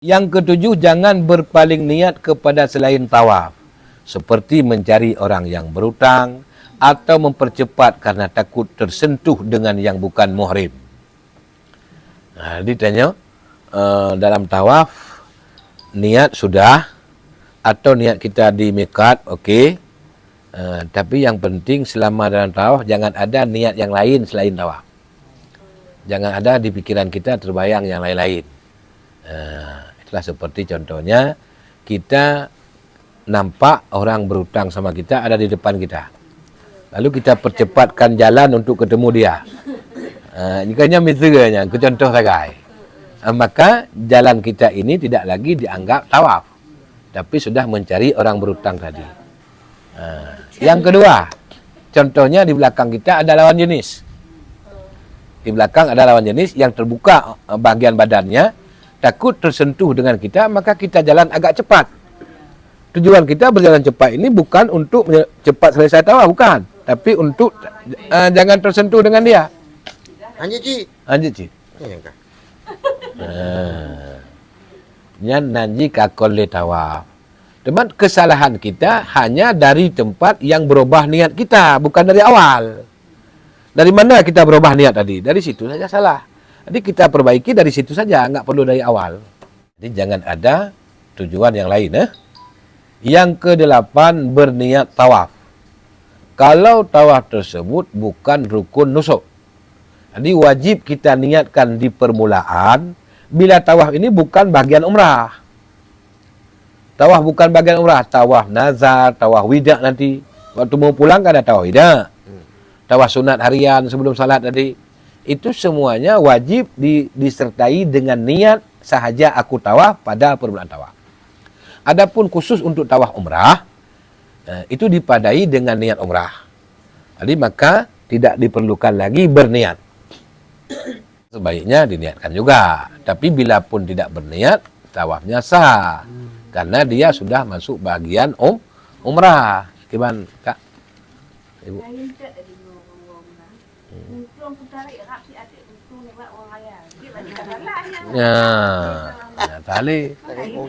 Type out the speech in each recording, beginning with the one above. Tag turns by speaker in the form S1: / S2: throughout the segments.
S1: Yang ketujuh, jangan berpaling niat kepada selain tawaf, seperti mencari orang yang berhutang atau mempercepat karena takut tersentuh dengan yang bukan muhrim. Nah, ditanya dalam tawaf niat sudah atau niat kita di miqat, okey. Tapi yang penting selama dalam tawaf jangan ada niat yang lain selain tawaf. Jangan ada di pikiran kita terbayang yang lain-lain. Itulah seperti contohnya kita nampak orang berhutang sama kita ada di depan kita. Lalu kita percepatkan jalan untuk ketemu dia. Jikanya misalnya, ke contoh sagai. Maka jalan kita ini tidak lagi dianggap tawaf, tapi sudah mencari orang berhutang tadi. Yang kedua, contohnya di belakang kita ada lawan jenis. Di belakang ada lawan jenis yang terbuka bagian badannya, takut tersentuh dengan kita, maka kita jalan agak cepat. Tujuan kita berjalan cepat ini bukan untuk cepat selesai tawaf, bukan. Tapi untuk jangan tersentuh dengan dia.
S2: Anjir, Cik.
S1: Anjir, Cik. Yang nanti kakol le tawaf. Teman, kesalahan kita hanya dari tempat yang berubah niat kita, bukan dari awal. Dari mana kita berubah niat tadi? Dari situ saja salah. Jadi kita perbaiki dari situ saja, nggak perlu dari awal. Jadi jangan ada tujuan yang lain. Yang kedelapan, berniat tawaf. Kalau tawaf tersebut bukan rukun nusuk. Jadi wajib kita niatkan di permulaan, bila tawaf ini bukan bagian umrah. Tawaf bukan bagian umrah, tawaf nazar, tawaf wida nanti. Waktu mau pulang kan ada tawaf wida. Tawaf sunat harian sebelum salat tadi. Itu semuanya wajib disertai dengan niat sahaja aku tawaf pada permulaan tawaf. Adapun khusus untuk tawaf umrah, itu dipadai dengan niat umrah. Jadi maka tidak diperlukan lagi berniat. Sebaiknya diniatkan juga. Tapi bila pun tidak berniat, tawafnya sah. Karena dia sudah masuk bagian umrah. Gimana, Kak? Ibu? Ya, tali.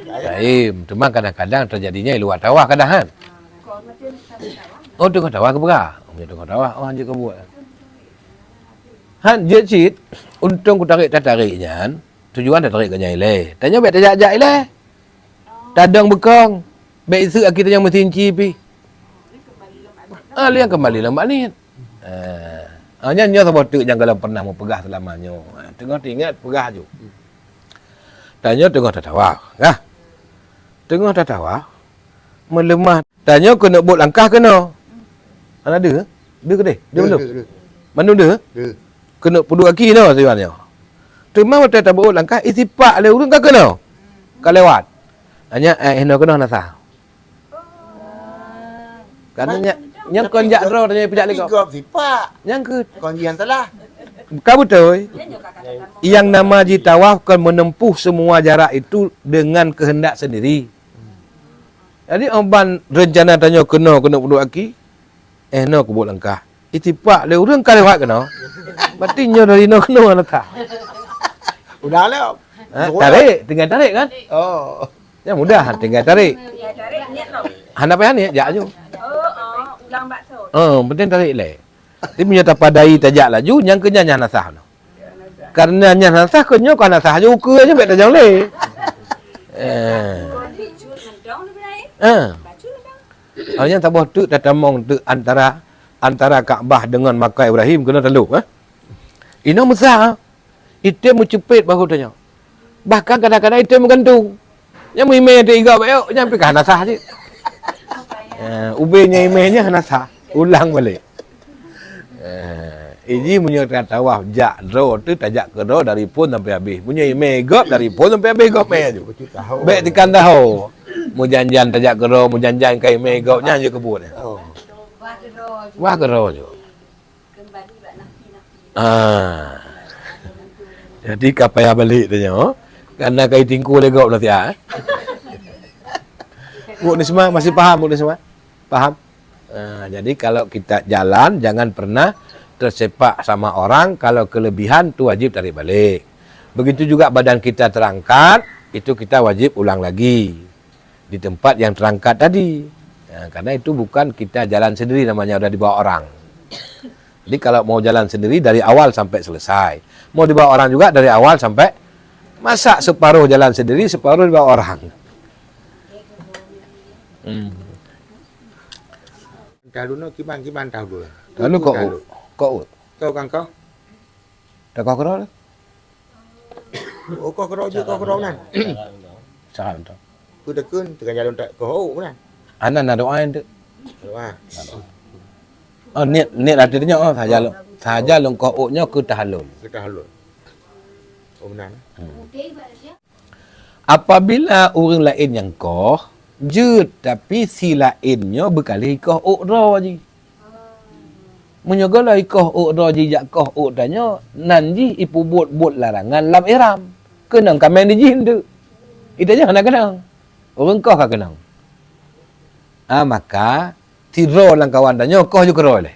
S1: Baik, cuma kadang-kadang terjadinya di luar tawaf kadang kan. Oh, tengah tawaf ke berah? Oh, tengah tawaf. Oh, anjir ke buat. Han, je cit, untung ku tariknya, tujuan dah tarik ke nyai. Tanya baik tajak-tajak ileh. Tadang bekong. Baik isu kita yang mesin cipi. Liang kembali lambat ni. Nya sebab tu yang kalau pernah mau pegah selamanya. Tengah ingat pegah je. Tanya tengah tatawaf. Tengah tatawaf. Melemah. Tanya kena buat langkah kena. Ada dia? Dia ke dia? Dia belum? Mana dia? Kena puduk kaki no sebenarnya. Cuma waktu tak buat langkah istifak le urang tak kena. Kalau lewat. Hanya hena kena nasa. Karena yang kon jak ro tanya pijak lego.
S2: Tiga sifat.
S1: Yang ke
S2: Kon yang salah.
S1: bukan betul. Yang nama tawaf kan menempuh semua jarak itu dengan kehendak sendiri. Jadi orang rencana tanya kena puduk kaki. No aku buat langkah. Istifak le urang kan lewat kena. Berarti nyo dari no kena nata.
S2: Udah lah.
S1: Tarik, tinggal tarik kan?
S2: Oh.
S1: Ya mudah, tinggal tarik. Hana apa ni? Jak je.
S3: Ulang bakso.
S1: Penting tarik le. Dia punya tapadai tajak laju, yang kenyanya nasah. Karena nya nasah kenyo kan nasah je ukur je bet tajang le. Hanya tak boleh tu tatamong tu antara Kaabah dengan Makam Ibrahim kena teluk Ino mesah. Itu mencepit baru tanya. Bahkan kadang-kadang itu menggantung. Yang email dia igak baik, nyampe ke nasah je. Ubenya emailnya nasah. Ulang balik. Ini punya tawaf jak ro tu tajak ke ro dari pun sampai habis. Punya email gop dari pun sampai habis gop mail je. Baik tekan tahu. Mu janjian tajak ke ro, mu janjian ke email gopnya je kebun. Wah ke ro je. Jadi kapaya balik tanya. Karena kai tingku legok lah dia. Bu ni semua masih paham bu ni semua? Paham? Jadi kalau kita jalan jangan pernah tersepak sama orang, kalau kelebihan tu wajib tarik balik. Begitu juga badan kita terangkat, itu kita wajib ulang lagi di tempat yang terangkat tadi. Karena itu bukan kita jalan sendiri, namanya udah dibawa orang. Jadi kalau mau jalan sendiri dari awal sampai selesai. Mau dibawa orang juga dari awal sampai, masa separuh jalan sendiri, separuh dibawa orang.
S2: Dahulu no kiman dahulu.
S1: Lalu kok
S2: Kau kan kau?
S1: dah kau kerol?
S2: Oh kau kerau nan.
S1: Sangat tu.
S2: Ku tekun tekan jalan tak kau nan.
S1: Anak nak doa itu.
S2: Wah.
S1: Oh niat artinya saja long kau nya ke tahalul.
S2: Kita halus. Oh nan.
S1: Apabila orang lain yang koh, jut tapi si lainnya berkali koh ukra je. Menyogala koh ukra je jak koh uktanya nanji ipu buat larangan lam ihram. Kenang kamen di jin tu. Itanya kena kenang. Orang koh ka kenang. Maka tiro lang kawan tanya koh juga roleh.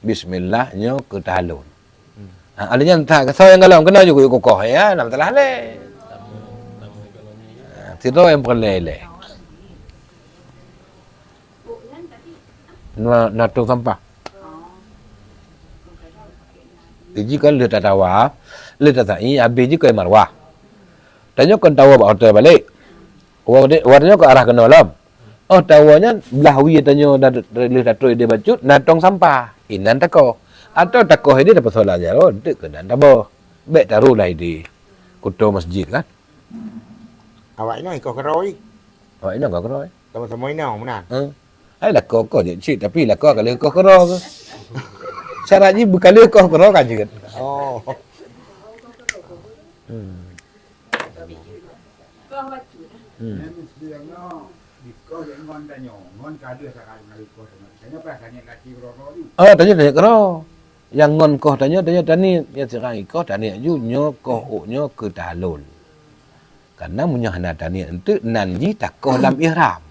S1: Bismillah nyo ke tahalun. Alanya tak so yang galau kena juga koh ya, nam telah le. Tiro yang perlele. Na tong sampah. Jika le tak tawa, le tak sai habis je ke marwah. Tanya kan tawa bawa hotel balik. Warnanya ke arah kena lam. Oh tawanya belah wi tanya le tak dia bacut na tong sampah. Inan tako. Atau tako dia dapat solat aja lo, dek ke dan tabo. Bek taruh lah di kuto masjid kan.
S2: Awak ni kau keroi.
S1: Oh ini enggak keroi.
S2: Sama-sama ini mana?
S1: Hai lah kau je cik tapi lah kau kalau kau kero ke. Syaratnya bukan dia kau kero kan juga.
S2: Oh.
S3: Kau baca.
S1: Oh tanya kero. Yang ngon kau tanya tani ya serai kau tani ju nyo kau nyo ke tahalul. Karena munyahna tani itu nanji takoh lam ihram.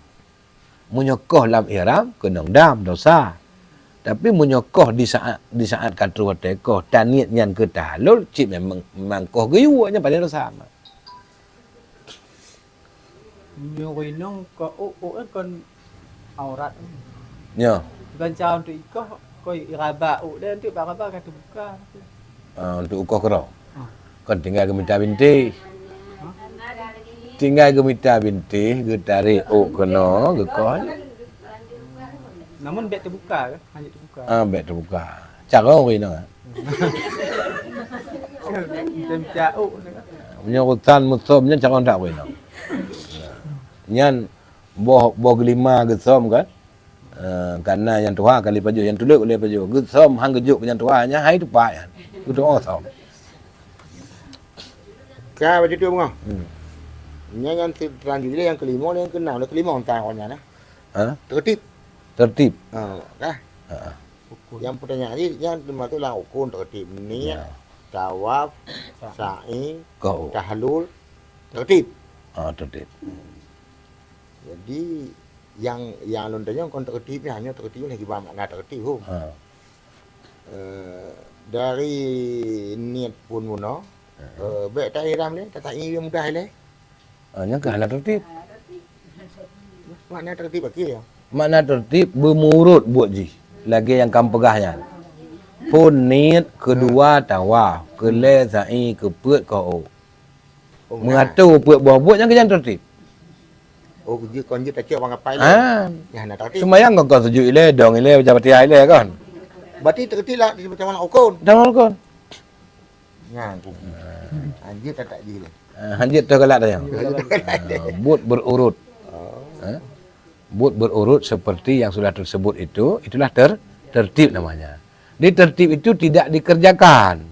S1: Munyokoh lam ihram kena dam dosa. Tapi munyokoh di saat katru tekoh taniat nyan ke tahalul cik memang koh geyuanya pada dosa.
S4: Nyuri nong ko kon aurat.
S1: Nyo.
S4: Kan caw untuk ikoh ko iraba dan untuk baraba kata buka.
S1: Untuk ukoh kero. Kon tinggal ke minta binti. Tinggal ke minta binti, ke tarik kena, ke koh.
S4: Namun beg terbuka ke? Hanya terbuka.
S1: Beg terbuka. Cara orang ini.
S4: Macam jauh.
S1: Menyerutan musabnya cara tak ini. Nyan boh gelima gesom kan. Karena yang tua kali paju, yang tuluk kali paju. Gesom hang gejuk yang tuanya hai tu pak kan. Kudu osom.
S2: Kau baca tu bang. Yang selanjutnya yang kelima, yang keenam, yang kelima entah orangnya nah. Tertib.
S1: Tertib.
S2: Kah? Yang pertanyaan ini yang cuma tu lah ukun tertib ni, tawaf, sa'i, tahalul, tertib.
S1: Tertib.
S2: Jadi yang lontanya kon tertib ni hanya tertib lagi makna tertib. Dari niat pun muna, baik tak ihram ni, tak yang mudah ni.
S1: Yang ke tertib.
S2: Makna tertib apa ya?
S1: Makna tertib bermurut buat ji. Lagi yang kamu pegahnya. Pun niat kedua tawaf, ke le sa'i ke put kau. Mengatur put buat yang kejan tertib.
S2: Oh, dia kon dia tak cakap bang apa ni? Ya nak tertib.
S1: Semayang kau sejuk ile, dong ile, macam batia ile kan.
S2: Berarti tertib lah di macam mana ukun.
S1: Dong kan.
S2: Ngan. Anjir tak ji lah.
S1: Hanjit tu galak dah. But berurut. But berurut seperti yang sudah tersebut itu, itulah tertib namanya. Di tertib itu tidak dikerjakan,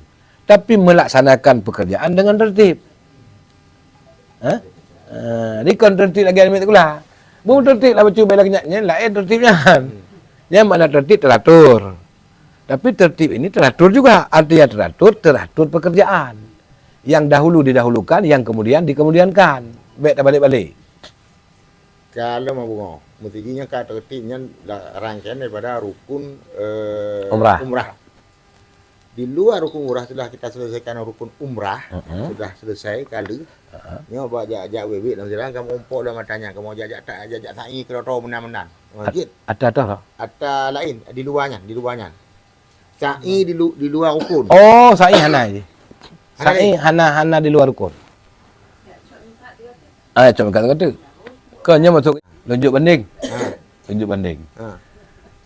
S1: tapi melaksanakan pekerjaan dengan tertib. Di kon tertib lagi ambil sekolah. Bung tertib lah baca bela kenyaknya, lain tertibnya. Yang mana tertib teratur. Tapi tertib ini teratur juga, artinya teratur pekerjaan. Yang dahulu didahulukan, yang kemudian dikemudiankan. Baik tak balik-balik.
S2: Kalau mau bunga, mestinya kata tertibnya rangkaian daripada rukun
S1: Umrah.
S2: Di luar rukun umrah sudah kita selesaikan rukun umrah, sudah selesai kali. Nyo bawa ajak wewek dalam jalan kamu umpuk dalam matanya, kamu ajak sa'i kalau tahu menan-menan. Masjid. Ada lain di luarnya. Sa'i di luar rukun.
S1: Oh, sa'i hana je. Sa'i hana di luar rukun. Cuma kata-kata. Kau nya masuk tunjuk banding. Tunjuk banding.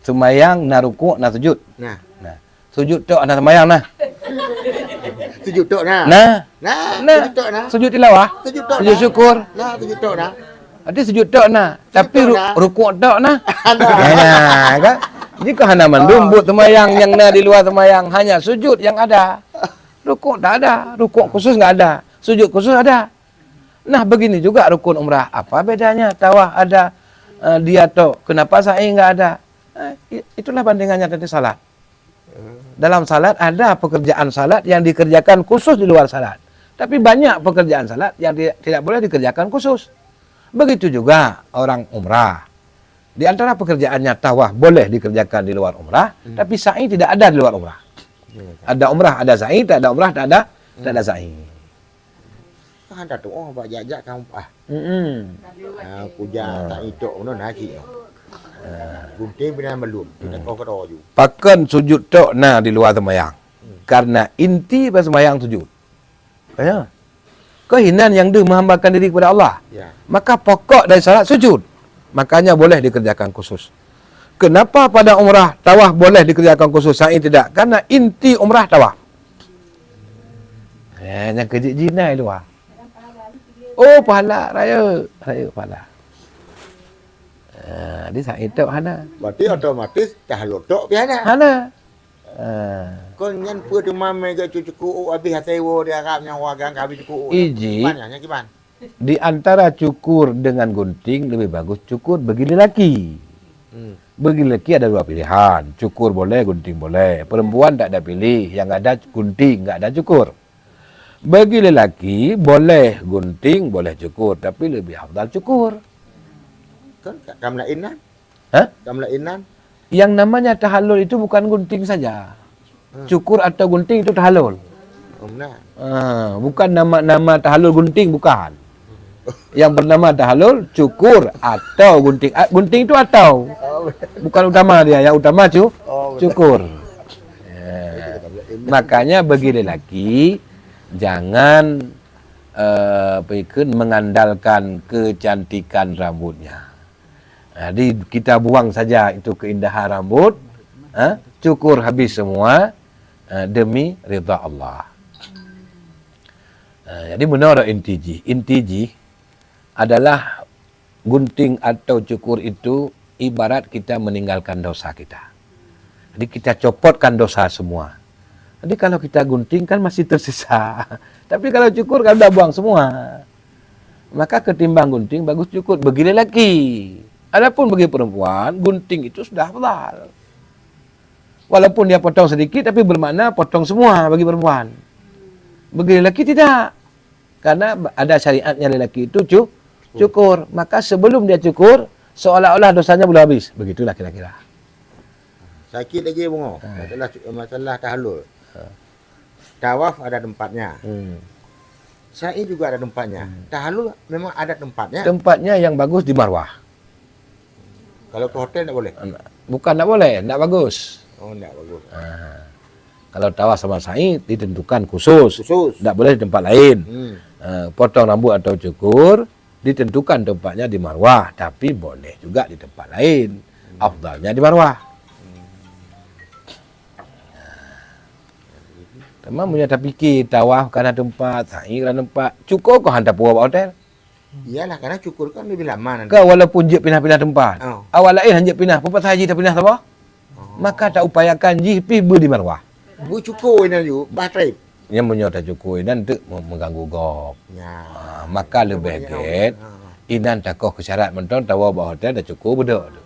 S1: Semayang na rukuk na sujud.
S2: Nah.
S1: Sujud tok na semayang nah.
S2: Sujud tok nah.
S1: Sujud tok nah. Sujud tilawah. Sujud syukur.
S2: Nah, sujud tok nah.
S1: Ada sujud tok nah. Tapi rukuk tok nah. Nah, kan? Jika hana mendumbut semayang yang na di luar semayang hanya sujud yang ada. Rukuk tak ada. Rukuk khusus enggak ada. Sujud khusus ada. Nah, begini juga rukun umrah. Apa bedanya? Tawaf ada, dia tok. Kenapa sa'i enggak ada? Itulah bandingannya tadi salat. Dalam salat ada pekerjaan salat yang dikerjakan khusus di luar salat. Tapi banyak pekerjaan salat yang tidak boleh dikerjakan khusus. Begitu juga orang umrah. Di antara pekerjaannya tawaf boleh dikerjakan di luar umrah, tapi sa'i tidak ada di luar umrah. Ada umrah, ada sa'i, tak ada umrah, tak ada sa'i.
S2: Ada tu bawa ajak kamu puja tak itu ono nasi. Gunting benar belum. Tidak kau kata ju.
S1: Pakan sujud tok na di luar semayang. Karena inti pas semayang sujud. Ya. Kehinaan yang dia menghambakan diri kepada Allah.
S2: Ya.
S1: Maka pokok dari salat sujud. Makanya boleh dikerjakan khusus. Kenapa pada umrah tawaf boleh dikerjakan khusus, sa'i tidak? Karena inti umrah tawaf. Yang kejik jinai luar. Oh, pahala raya pahala. Dia sa'i tok hana.
S2: Berarti otomatis tahlul tok piana.
S1: Hana.
S2: Kau nyan pua tu mame ke cucu habis hatewo dia harapnya wagang habis cucu.
S1: Iji.
S2: Banyak kiban.
S1: Di antara cukur dengan gunting lebih bagus cukur bagi lelaki. Bagi lelaki ada dua pilihan. Cukur boleh, gunting boleh. Perempuan tak ada pilih. Yang ada gunting, enggak ada cukur. Bagi lelaki boleh gunting, boleh cukur, tapi lebih afdal cukur.
S2: Kan kamla inan.
S1: Hah?
S2: Kamla inan.
S1: Yang namanya tahallul itu bukan gunting saja. Cukur atau gunting itu tahallul.
S2: Benar.
S1: Bukan nama-nama tahallul gunting, bukan. Yang bernama tahallul cukur atau gunting. Gunting itu atau. Bukan utama dia, yang utama cukur. Makanya bagi lelaki jangan mengandalkan kecantikan rambutnya. Jadi kita buang saja itu keindahan rambut, cukur habis semua demi ridha Allah. Jadi menurut intiji adalah gunting atau cukur itu ibarat kita meninggalkan dosa kita. Jadi kita copotkan dosa semua. Jadi kalau kita gunting kan masih tersisa. Tapi kalau cukur kan udah buang semua. Maka ketimbang gunting bagus cukur bagi lelaki. Adapun bagi perempuan, gunting itu sudah halal. Walaupun dia potong sedikit tapi bermakna potong semua bagi perempuan. Bagi lelaki tidak. Karena ada syariatnya lelaki itu cukur. Maka sebelum dia cukur, seolah-olah dosanya belum habis. Begitulah kira-kira.
S2: Sakit lagi bungo. Masalah tahallul. Tawaf ada tempatnya. Sa'i juga ada tempatnya. Tahallul memang ada tempatnya.
S1: Tempatnya yang bagus di Marwah.
S2: Kalau ke hotel tak boleh?
S1: Bukan tak boleh, tak bagus.
S2: Oh, tak bagus.
S1: Kalau tawaf sama sa'i ditentukan khusus. Tak boleh di tempat lain. Potong rambut atau cukur ditentukan tempatnya di Marwah, tapi boleh juga di tempat lain. Afdalnya di Marwah. Memang punya tak fikir tawaf kerana tempat, sa'i kerana tempat. Cukur kau hantar puas hotel.
S2: Iyalah, karena cukur kan lebih lama nanti.
S1: Kau walaupun je pindah-pindah tempat. Awal lain hanya pindah, pempat haji tak pindah apa? Maka tak upayakan je pergi di Marwah.
S2: Bu cukur ini juga, baterai.
S1: Yang punya tak cukur inan tu mengganggu gok.
S2: Ya.
S1: Maka lebih baik inan tak kau kesyarat mentong tawaf hotel dah cukur bedak tu.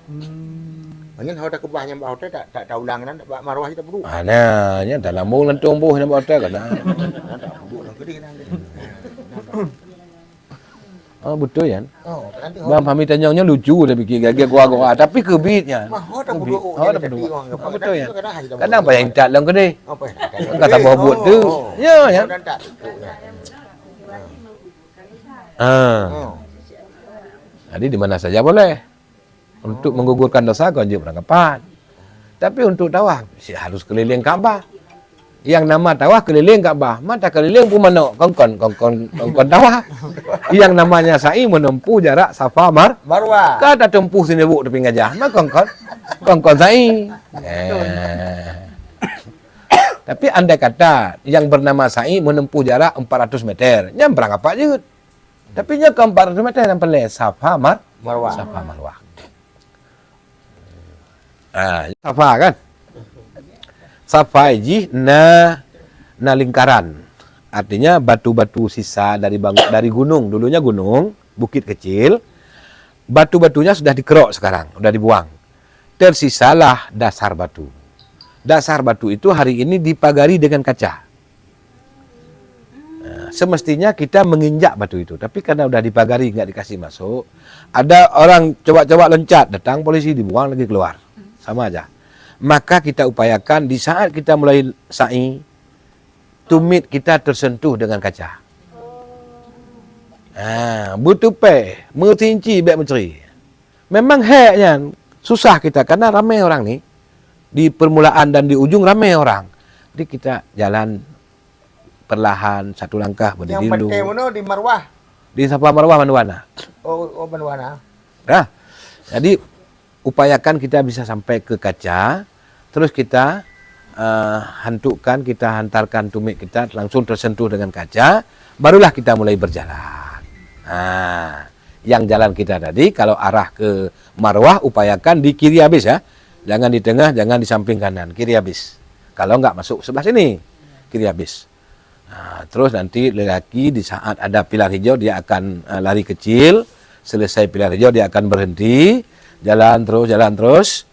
S2: Hanya kalau tak kebahnya mbak hotel tak ulang kan, mbak Marwah kita perlu.
S1: Nah, nya dalam mung lentung buh mbak hotel kan.
S2: Tak perlu lah gede kan.
S1: Oh betul kan?
S2: Oh, nanti
S1: Bang Fahmi tanyanya lucu dia fikir gagak gua tapi kebitnya.
S2: Mah dah
S1: Kebit.
S2: bodoh.
S1: Oh dah bodoh. Oh betul ya. Kadang bayang tak lang kedai.
S2: Apa?
S1: Kata bawa buat tu. Ya ya.
S2: Dan tak.
S1: Ah. Jadi di mana saja boleh. Untuk menggugurkan dosa kau je beranggapan. Tapi untuk tawaf harus keliling Kaabah. Yang nama tawaf keliling Kaabah. Mata keliling pun mana kongkon tawaf. Yang namanya sa'i menempuh jarak Safa
S2: Marwah.
S1: Kata tempuh sini buk tepi ngajah. Maka kongkon sa'i. Tapi andai kata yang bernama sa'i menempuh jarak 400 meter. Yang beranggapan je. Tapi nya ke 400 meter yang pelai Safa
S2: Marwah.
S1: Safa Marwah. Safa kan? Safa ji na lingkaran. Artinya batu-batu sisa dari gunung. Dulunya gunung, bukit kecil. Batu-batunya sudah dikerok sekarang, sudah dibuang. Tersisalah dasar batu. Dasar batu itu hari ini dipagari dengan kaca. Semestinya kita menginjak batu itu, tapi karena udah dipagari nggak dikasih masuk, ada orang coba-coba loncat, datang polisi dibuang lagi keluar, sama aja. Maka kita upayakan di saat kita mulai sa'i, tumit kita tersentuh dengan kaca. Butuh mertinci, baik menceri. Memang heknya susah kita karena ramai orang nih di permulaan dan di ujung ramai orang. Jadi kita jalan perlahan satu langkah berdiri
S2: Yang
S1: dulu.
S2: penting mana di Marwah.
S1: Di Safa Marwah Manduana.
S2: Oh Manduana.
S1: Nah, jadi upayakan kita bisa sampai ke kaca, terus kita hantukkan, kita hantarkan tumit kita langsung tersentuh dengan kaca, barulah kita mulai berjalan. Yang jalan kita tadi kalau arah ke Marwah upayakan di kiri habis ya, jangan di tengah, jangan di samping kanan, kiri habis. Kalau enggak masuk sebelah sini, kiri habis. Terus nanti lelaki di saat ada pilar hijau dia akan lari kecil, selesai pilar hijau dia akan berhenti, jalan terus.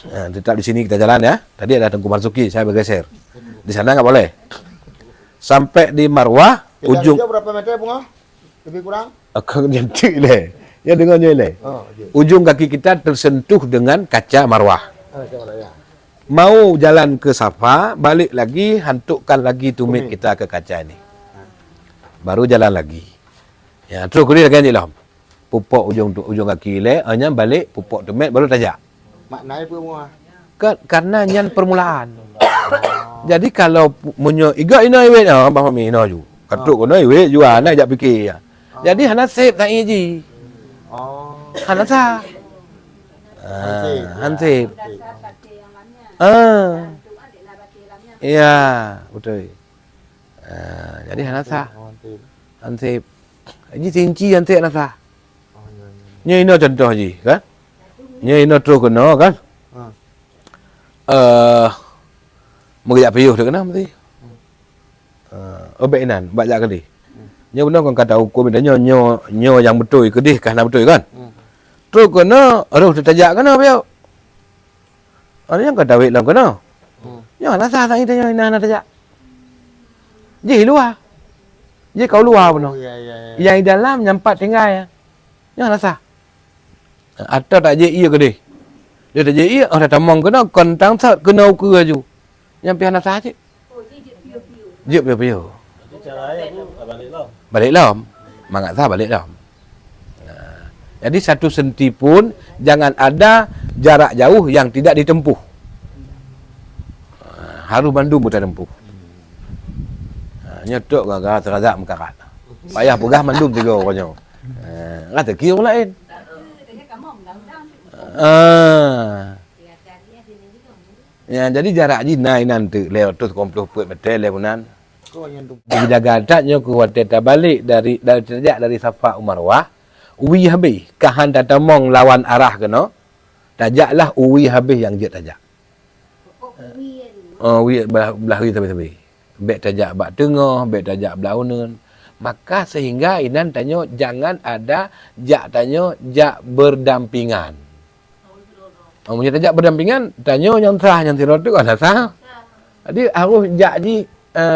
S1: Tetap di sini kita jalan ya. Tadi ada Tengku Marzuki, saya bergeser. Di sana nggak boleh. Sampai di Marwah,
S2: Pilar
S1: ujung.
S2: hijau berapa meter bunga? Lebih kurang?
S1: Aku nyentuh le. Ya dengannya le. Ujung kaki kita tersentuh dengan kaca Marwah.
S2: Ya.
S1: Mau jalan ke Safa, balik lagi, hantukkan lagi tumit kita ke kaca ini. Baru jalan lagi. Ya, terus kulit lagi lah. Pupuk ujung kaki le, hanya balik pupuk tumit baru tajak.
S2: Maknanya apa bunga?
S1: Karena nyan permulaan. Jadi kalau menyo iga ina iwet ah apa mi ina ju. Katuk kono iwet ju ana jak fikir. Jadi hana sep tak iji.
S2: Oh.
S1: Hana sa. Hansip. Iya, betul. Jadi hanasa. Hansip. Ini cinci hansip hanasa. Nya ino contoh ji, kan? Nya ino terus kena kan? Mengajak payuh dah kena mesti. Obek inan, bajak kali. Nya benar kan kata hukum dia nyo yang betul kedih kan betul kan? Terus kena, aduh tertajak kena payuh. Ada yang kata wait lang kena. Yang nasa tak kita yang ina tajak. Ji luar. Ji kau luar pun. Yang di dalam nyampat tinggal ya. Yang nasa. Atau tak je iya ke dia? Dia tak je iya, orang tamang kena kontang sat kena ukur aju. Yang pihak nasa je. Je piu-piu. Balik lam. Mangat sah balik lam. Jadi satu senti pun jangan ada jarak jauh yang tidak ditempuh. Harus Bandung kita tempuh. Nyetok gara-gara terazak mekarat. Payah pegah Bandung tiga orangnya. Kata kira lain. Ya, jadi jarak ji naik nanti lewat tu 30 meter lewanan. Dijaga adatnya ke wadah balik dari Safa Marwah. Uwi habis. Kahan tatamong lawan arah kena. Tajaklah uwi habis yang je tajak. Uwi belah tapi. Bek tajak bak tengah, bek tajak belah unan. Maka sehingga inan tanya jangan ada jak tanya jak berdampingan. Punya tajak berdampingan, tanya yang sah yang tidak tu kan sah. Jadi harus jak ji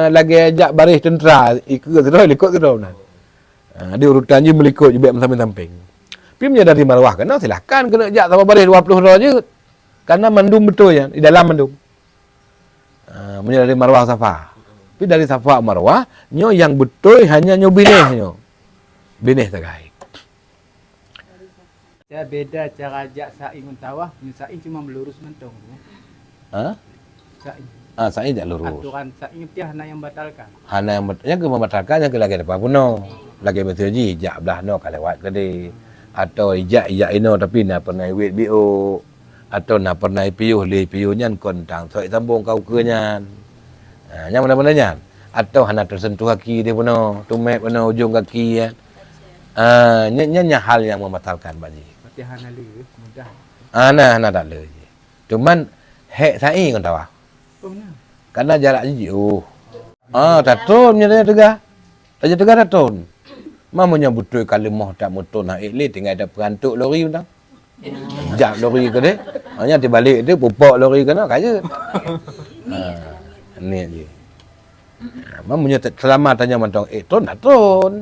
S1: lagi jak baris tentera ikut terus ikut terus. Dia urutan je melikut je biar samping-samping. Tapi menyadari maruah kena silahkan kena jak sampai baris 20 dah je. Karena mandum betul ya di dalam mandum. Menyadari maruah safa. Tapi dari safa maruah nyo yang betul hanya nyo binih nyo. Binih terkait.
S4: Ya beda cara ajak sa'i dengan tawaf. Sa'i cuma melurus mentong.
S1: Ha?
S4: Sa'i.
S1: Sa'i tak lurus.
S4: Aturan sa'i mesti hana yang batalkan.
S1: Hana yang ke membatalkan yang ke lagi depan puno. Lagi mesti ji jak belah no ka lewat ke di. Atau ijak ino tapi nak pernah wait bio. Atau nak pernah piuh li piuh nyan kontang sok sambung kau ke nyan. Yang mana-mana nyan. Atau hana tersentuh kaki dia puno, tumek puno ujung kaki ya. Nyan hal yang membatalkan baji.
S4: Berarti hana lu mudah.
S1: Hana tak le. Cuman hek sa'i kan tahu.
S4: Oh benar.
S1: Karena jaraknya jauh. Tatun nya tegah. Raja tegah tatun. Mamanya betul kalau mau tak motor nak ikli tinggal ada perantuk lori dah. Jak lori ke dia. Hanya dibalik dia pupuk lori kena kaya. Ni je. Mamanya selamat tanya mantong ton tatun.